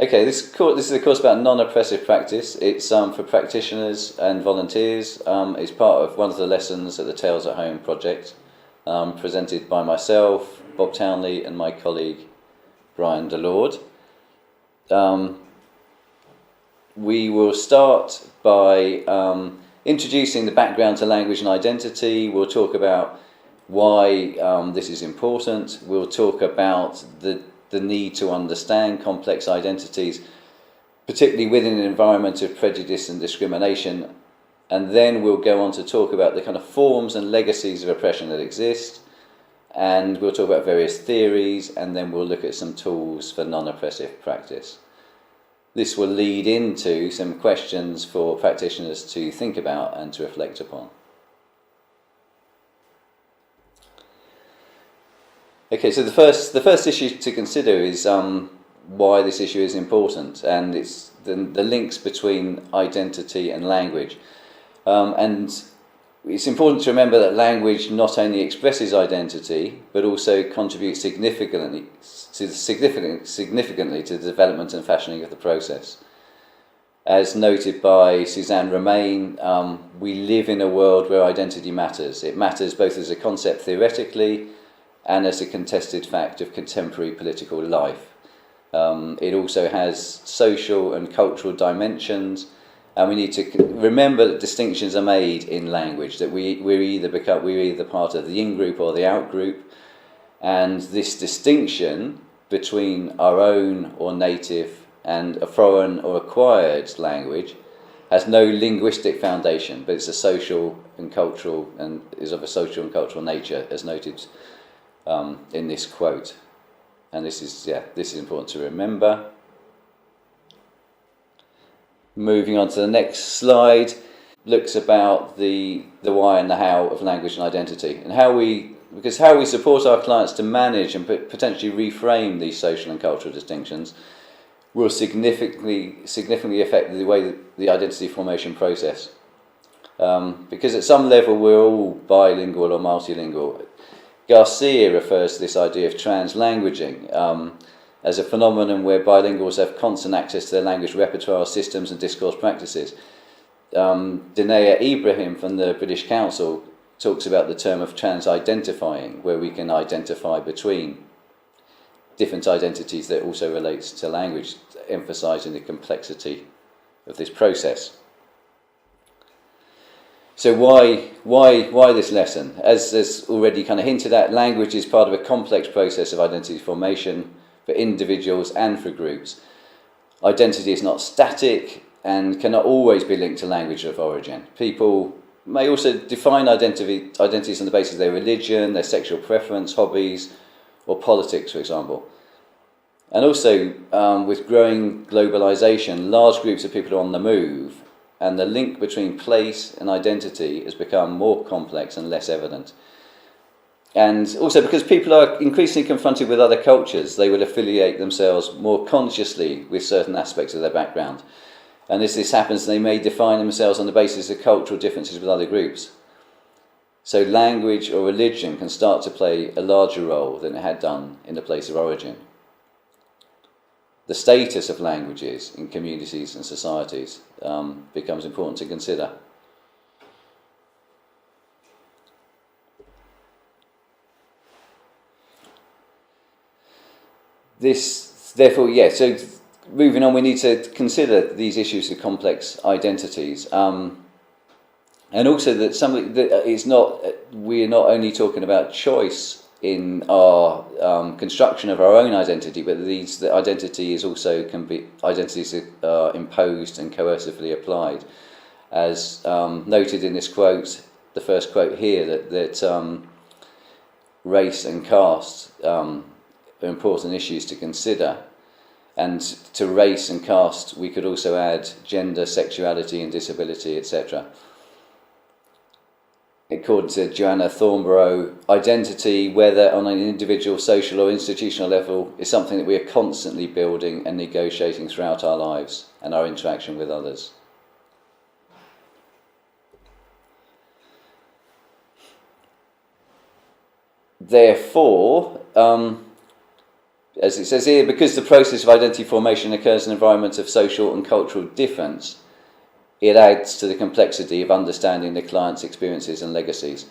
Okay, this is a course about non-oppressive practice. It's for practitioners and volunteers. It's part of one of the lessons at the Tales at Home project, presented by myself, Bob Townley, and my colleague Brian Delord. We will start by introducing the background to language and identity. We'll talk about why this is important. We'll talk about the need to understand complex identities, particularly within an environment of prejudice and discrimination. And then we'll go on to talk about the kind of forms and legacies of oppression that exist. And we'll talk about various theories, and then we'll look at some tools for non-oppressive practice. This will lead into some questions for practitioners to think about and to reflect upon. Okay, so the first issue to consider is why this issue is important, and it's the links between identity and language. And it's important to remember that language not only expresses identity, but also contributes significantly to the development and fashioning of the process. As noted by Suzanne Romain, we live in a world where identity matters. It matters both as a concept theoretically and as a contested fact of contemporary political life. It also has social and cultural dimensions, and we need to remember that distinctions are made in language, that we're either part of the in-group or the out-group, and this distinction between our own or native and a foreign or acquired language has no linguistic foundation, but it's a social and cultural, and is of a social and cultural nature, as noted in this quote. And this is important to remember. Moving on to the next slide, looks about the why and the how of language and identity, and how we support our clients to manage and potentially reframe these social and cultural distinctions will significantly affect the way that the identity formation process. Because at some level we're all bilingual or multilingual. Garcia refers to this idea of translanguaging as a phenomenon where bilinguals have constant access to their language repertoire, systems and discourse practices. Dinea Ibrahim from the British Council talks about the term of trans-identifying, where we can identify between different identities that also relates to language, emphasising the complexity of this process. So why this lesson? As already kind of hinted at, language is part of a complex process of identity formation for individuals and for groups. Identity is not static and cannot always be linked to language of origin. People may also define identities on the basis of their religion, their sexual preference, hobbies, or politics, for example. And also, with growing globalisation, large groups of people are on the move, and the link between place and identity has become more complex and less evident. And also because people are increasingly confronted with other cultures, they will affiliate themselves more consciously with certain aspects of their background. And as this happens, they may define themselves on the basis of cultural differences with other groups. So language or religion can start to play a larger role than it had done in the place of origin. The status of languages in communities and societies becomes important to consider. So moving on, we need to consider these issues of complex identities. And also that we're not only talking about choice in our construction of our own identity, but the identity is also identities are imposed and coercively applied, as noted in this quote, the first quote here, that race and caste are important issues to consider, and to race and caste we could also add gender, sexuality, and disability, etc. According to Joanna Thornborough, identity, whether on an individual, social or institutional level, is something that we are constantly building and negotiating throughout our lives and our interaction with others. Therefore, as it says here, because the process of identity formation occurs in an environment of social and cultural difference, it adds to the complexity of understanding the client's experiences and legacies.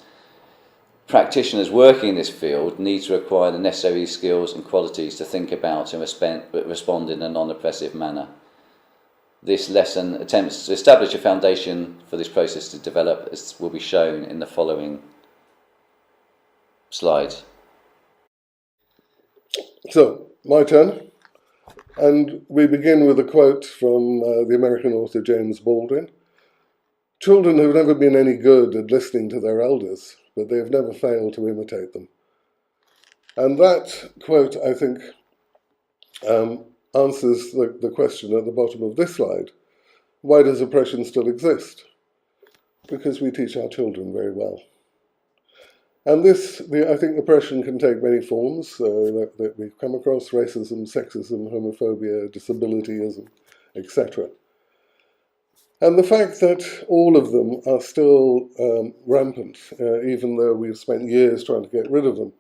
Practitioners working in this field need to acquire the necessary skills and qualities to think about and respond in a non-oppressive manner. This lesson attempts to establish a foundation for this process to develop, as will be shown in the following slides. So, my turn. And we begin with a quote from the American author James Baldwin. "Children have never been any good at listening to their elders, but they have never failed to imitate them." And that quote, I think, answers the question at the bottom of this slide. Why does oppression still exist? Because we teach our children very well. And I think oppression can take many forms that we've come across: racism, sexism, homophobia, disabilityism, etc. And the fact that all of them are still rampant, even though we've spent years trying to get rid of them,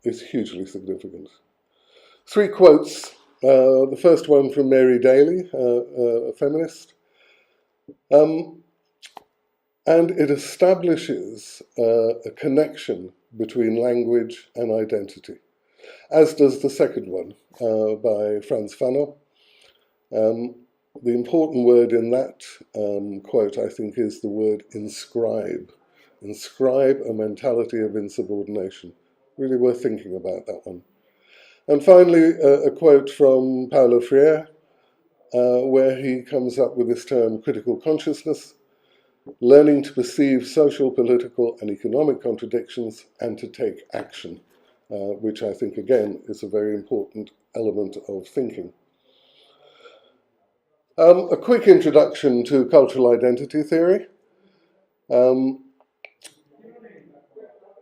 is hugely significant. 3 quotes. The first one from Mary Daly, a feminist. And it establishes a connection between language and identity, as does the second one by Frantz Fanon. The important word in that quote, I think, is the word inscribe. Inscribe a mentality of insubordination. Really worth thinking about that one. And finally, a quote from Paulo Freire, where he comes up with this term critical consciousness: learning to perceive social, political, and economic contradictions and to take action, which I think, again, is a very important element of thinking. A quick introduction to cultural identity theory.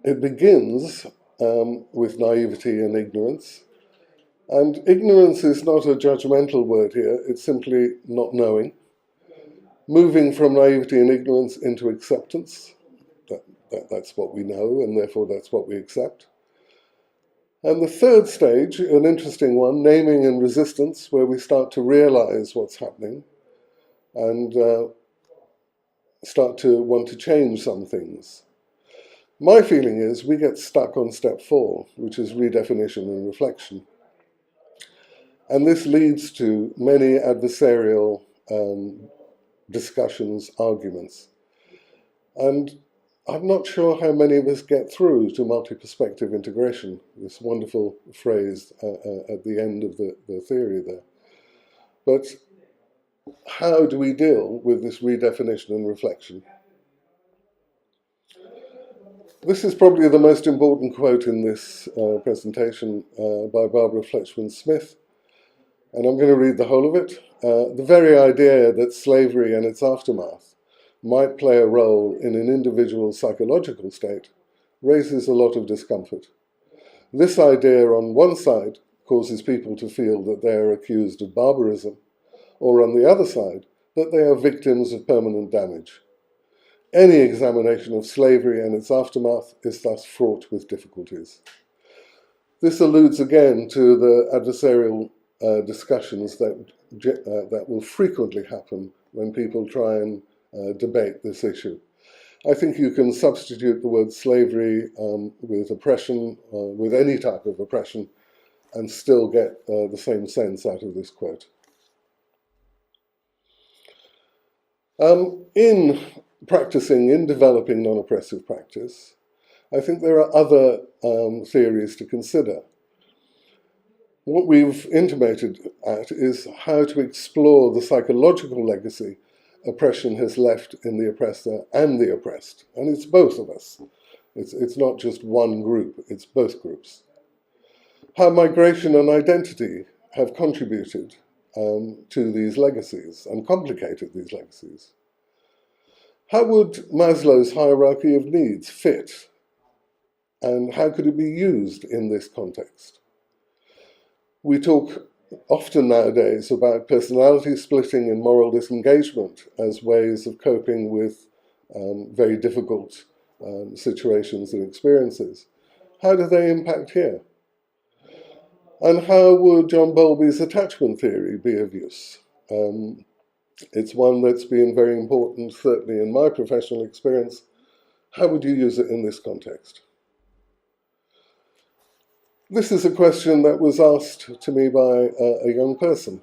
It begins with naivety and ignorance. And ignorance is not a judgmental word here, it's simply not knowing. Moving from naivety and ignorance into acceptance. That's what we know, and therefore that's what we accept. And the third stage, an interesting one, naming and resistance, where we start to realize what's happening and start to want to change some things. My feeling is we get stuck on step 4, which is redefinition and reflection. And this leads to many adversarial discussions, arguments. And I'm not sure how many of us get through to multi-perspective integration, this wonderful phrase at the end of the theory there. But how do we deal with this redefinition and reflection? This is probably the most important quote in this presentation by Barbara Fletchman-Smith, and I'm going to read the whole of it. The very idea that slavery and its aftermath might play a role in an individual's psychological state raises a lot of discomfort. This idea on one side causes people to feel that they are accused of barbarism, or on the other side, that they are victims of permanent damage. Any examination of slavery and its aftermath is thus fraught with difficulties. This alludes again to the adversarial discussions that will frequently happen when people try and debate this issue. I think you can substitute the word slavery with oppression, with any type of oppression, and still get the same sense out of this quote. In practicing, in developing non-oppressive practice, I think there are other theories to consider. What we've intimated at is how to explore the psychological legacy oppression has left in the oppressor and the oppressed. And it's both of us. It's not just one group, it's both groups. How migration and identity have contributed to these legacies and complicated these legacies. How would Maslow's hierarchy of needs fit? And how could it be used in this context? We talk often nowadays about personality splitting and moral disengagement as ways of coping with very difficult situations and experiences. How do they impact here? And how would John Bowlby's attachment theory be of use? It's one that's been very important, certainly in my professional experience. How would you use it in this context? This is a question that was asked to me by a young person.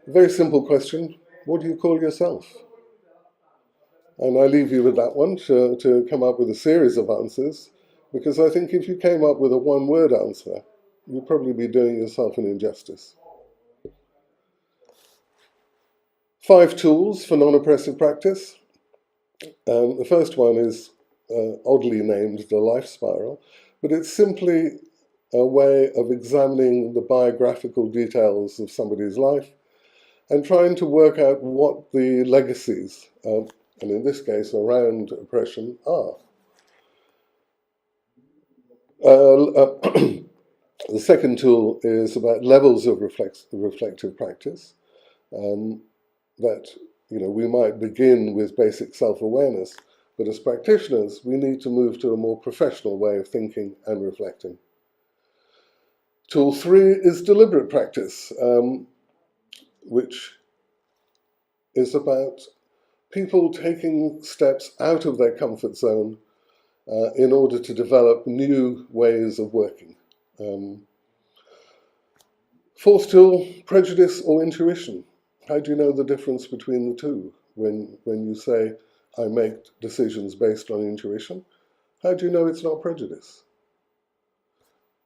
A very simple question: what do you call yourself? And I leave you with that one to come up with a series of answers, because I think if you came up with a one-word answer, you'd probably be doing yourself an injustice. 5 tools for non-oppressive practice. The first one is oddly named the life spiral, but it's simply a way of examining the biographical details of somebody's life and trying to work out what the legacies, and in this case around oppression, are. The second tool is about levels of reflective practice, that we might begin with basic self-awareness, but as practitioners we need to move to a more professional way of thinking and reflecting. Tool 3 is deliberate practice, which is about people taking steps out of their comfort zone in order to develop new ways of working. Fourth tool, prejudice or intuition. How do you know the difference between the two? When you say, I make decisions based on intuition, how do you know it's not prejudice?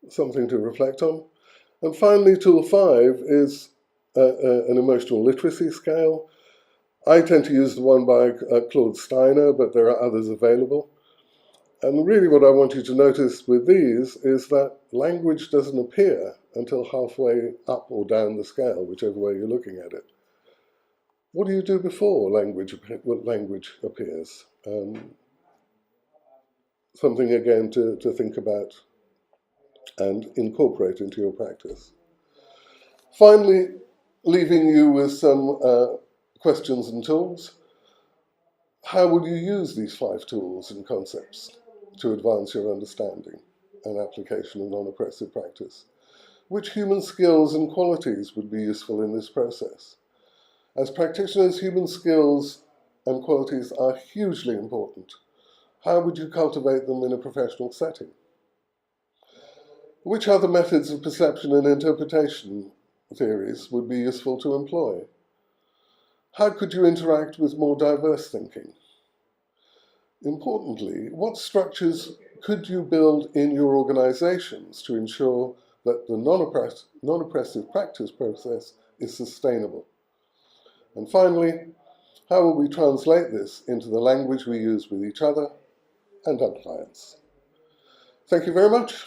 Something to reflect on. And finally, tool 5 is an emotional literacy scale. I tend to use the one by Claude Steiner, but there are others available. And really what I want you to notice with these is that language doesn't appear until halfway up or down the scale, whichever way you're looking at it. What do you do before language appears? Something again to think about and incorporate into your practice. Finally, leaving you with some questions and tools. How would you use these 5 tools and concepts to advance your understanding and application of non-oppressive practice? Which human skills and qualities would be useful in this process? As practitioners, human skills and qualities are hugely important. How would you cultivate them in a professional setting? Which other methods of perception and interpretation theories would be useful to employ? How could you interact with more diverse thinking? Importantly, what structures could you build in your organizations to ensure that the non-oppressive practice process is sustainable? And finally, how will we translate this into the language we use with each other and our clients? Thank you very much.